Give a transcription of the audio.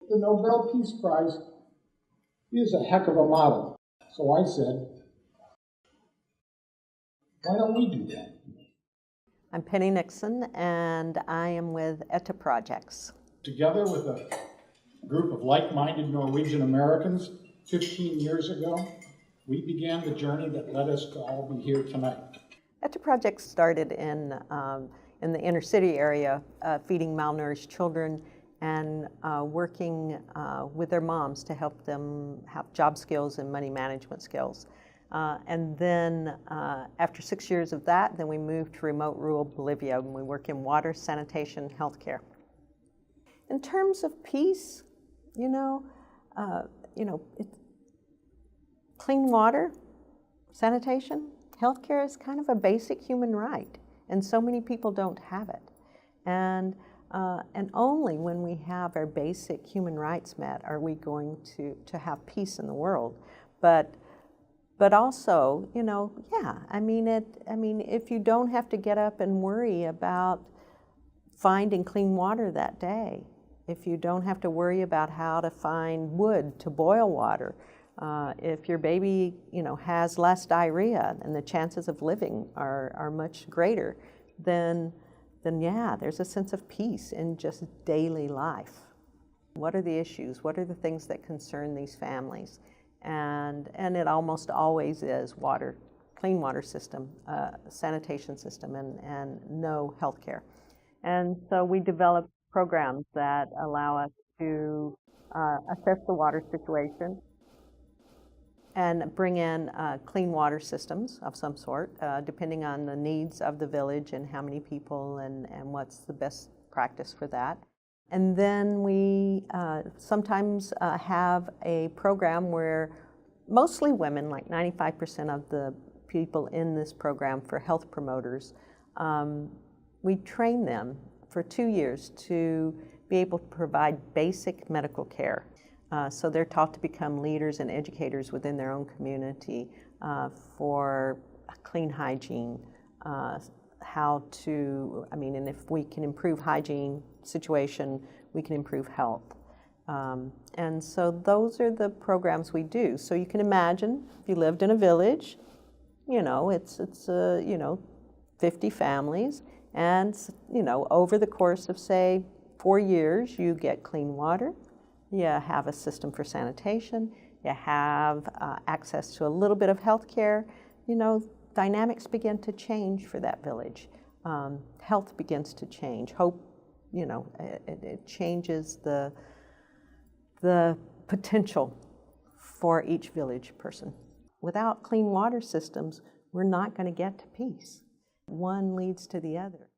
The Nobel Peace Prize is a heck of a model. So I said, why don't we do that? I'm Pennye Nixon, and I am with ETA Projects. Together with a group of like-minded Norwegian Americans 15 years ago, we began the journey that led us to all be here tonight. ETA Projects started in the inner city area, feeding malnourished children and working with their moms to help them have job skills and money management skills. And then after 6 years of that, then we moved to remote rural Bolivia, and we work in water, sanitation, healthcare. In terms of peace, clean water, sanitation, healthcare is kind of a basic human right, and so many people don't have it. And only when we have our basic human rights met are we going to have peace in the world. But also, if you don't have to get up and worry about finding clean water that day, if you don't have to worry about how to find wood to boil water, if your baby, has less diarrhea and the chances of living are much greater, then yeah, there's a sense of peace in just daily life. What are the issues? What are the things that concern these families? And it almost always is water, clean water system, sanitation system, and no health care. And so we develop programs that allow us to assess the water situation and bring in clean water systems of some sort, depending on the needs of the village and how many people and what's the best practice for that. And then we sometimes have a program where mostly women, like 95% of the people in this program for health promoters, we train them for 2 years to be able to provide basic medical care. So they're taught to become leaders and educators within their own community for clean hygiene, and if we can improve hygiene situation, we can improve health. And so those are the programs we do. So you can imagine if you lived in a village, it's 50 families, and over the course of, say, 4 years, you get clean water, you have a system for sanitation, you have access to a little bit of health care. Dynamics begin to change for that village. Health begins to change. Hope, it changes the potential for each village person. Without clean water systems, we're not going to get to peace. One leads to the other.